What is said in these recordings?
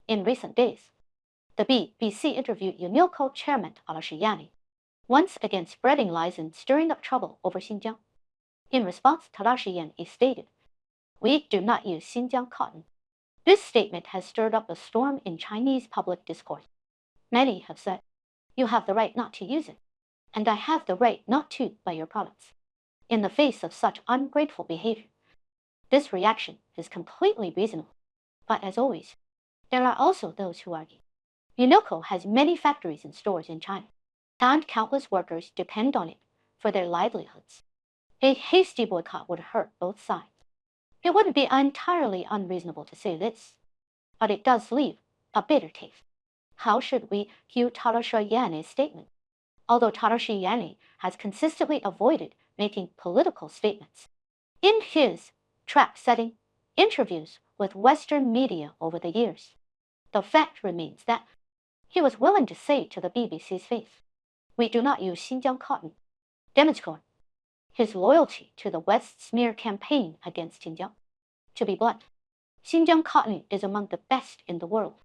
In recent days, the BBC interviewed UNILCO chairman Tadashi once again spreading lies and stirring up trouble over Xinjiang. In response, Tadashi stated, "We do not use Xinjiang cotton." This statement has stirred up a storm in Chinese public discourse. Many have said, "You have the right not to use it, and I have the right not to buy your products." In the face of such ungrateful behavior, this reaction is completely reasonable. But as always, there are also those who argue. UNILCO has many factories and stores in China, and countless workers depend on it for their livelihoods. A hasty boycott would hurt both sides. It wouldn't be entirely unreasonable to say this, but it does leave a bitter taste. How should we view Tadashi statement? Although Tadashi has consistently avoided making political statements, in his trap-setting interviews with Western media over the years, the fact remains that he was willing to say to the BBC's face, "We do not use Xinjiang cotton," demonstrating his loyalty to the West's smear campaign against Xinjiang. To be blunt, Xinjiang cotton is among the best in the world.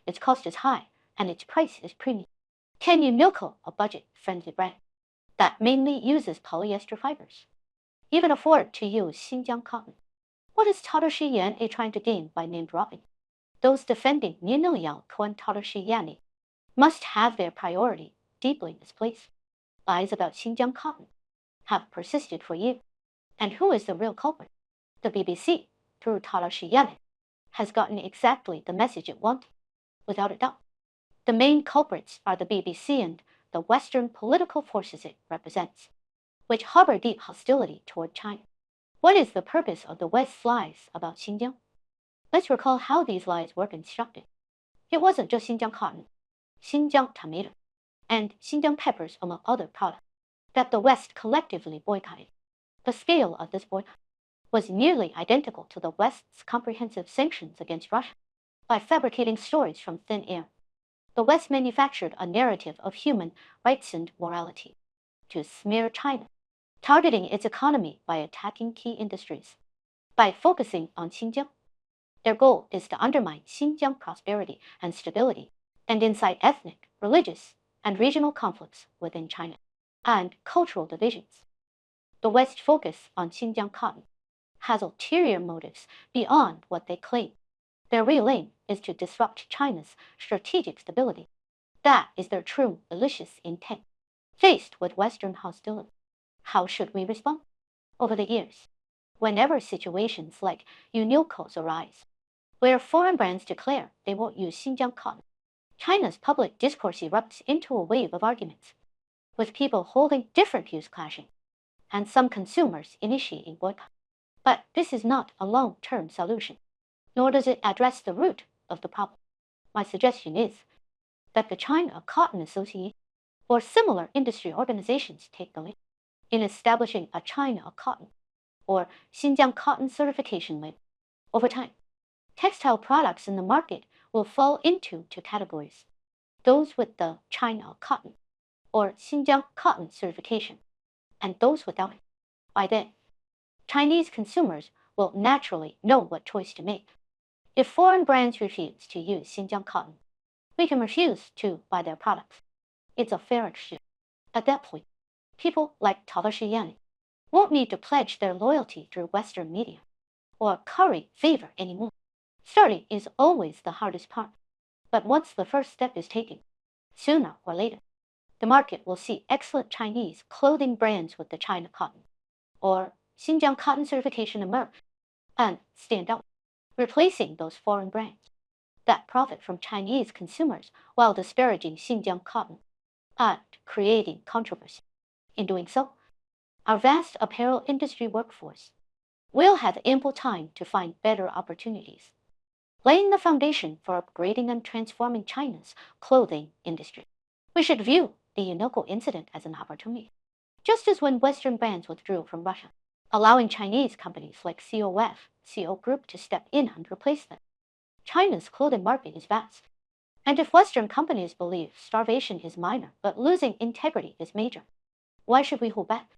Its cost is high, and its price is premium. Can UNILCO, a budget-friendly brand that mainly uses polyester fibers, even afford to use Xinjiang cotton? What is Tadashi trying to gain by name-dropping? Those defending UNILCO and Tadashi must have their priority deeply misplaced. Lies about Xinjiang cotton have persisted for years. And who is the real culprit? The BBC, through Tadashi has gotten exactly the message it wanted, without a doubt. The main culprits are the BBC and the Western political forces it represents, which harbor deep hostility toward China. What is the purpose of the West's lies about Xinjiang? Let's recall how these lies were constructed. It wasn't just Xinjiang cotton, Xinjiang tomato, and Xinjiang peppers, among other products, that the West collectively boycotted. The scale of this boycott was nearly identical to the West's comprehensive sanctions against Russia. By fabricating stories from thin air, the West manufactured a narrative of human rights and morality to smear China, targeting its economy by attacking key industries. By focusing on Xinjiang, their goal is to undermine Xinjiang prosperity and stability and incite ethnic, religious, and regional conflicts within China and cultural divisions. The West's focus on Xinjiang cotton has ulterior motives beyond what they claim. Their real aim is to disrupt China's strategic stability. That is their true malicious intent. Faced with Western hostility, how should we respond? Over the years, whenever situations like UNILCO's arise, where foreign brands declare they won't use Xinjiang cotton, China's public discourse erupts into a wave of arguments, with people holding different views clashing, and some consumers initiating boycott. But this is not a long-term solution, nor does it address the root of the problem. My suggestion is that the China Cotton Association or similar industry organizations take the lead in establishing a China cotton or Xinjiang cotton certification label. Over time, textile products in the market will fall into two categories: those with the China cotton or Xinjiang cotton certification, and those without it. By then, Chinese consumers will naturally know what choice to make. If foreign brands refuse to use Xinjiang cotton, we can refuse to buy their products. It's a fair exchange. At that point, people like Tadashi won't need to pledge their loyalty through Western media or curry favor anymore. Starting is always the hardest part, but once the first step is taken, sooner or later, the market will see excellent Chinese clothing brands with the China cotton or Xinjiang cotton certification emerge and stand out, replacing those foreign brands that profit from Chinese consumers while disparaging Xinjiang cotton and creating controversy. In doing so, our vast apparel industry workforce will have ample time to find better opportunities, laying the foundation for upgrading and transforming China's clothing industry. We should view the UNILCO incident as an opportunity, just as when Western brands withdrew from Russia, allowing Chinese companies like CO Group to step in and replace them. China's clothing market is vast, and if Western companies believe starvation is minor but losing integrity is major, why should we hold back?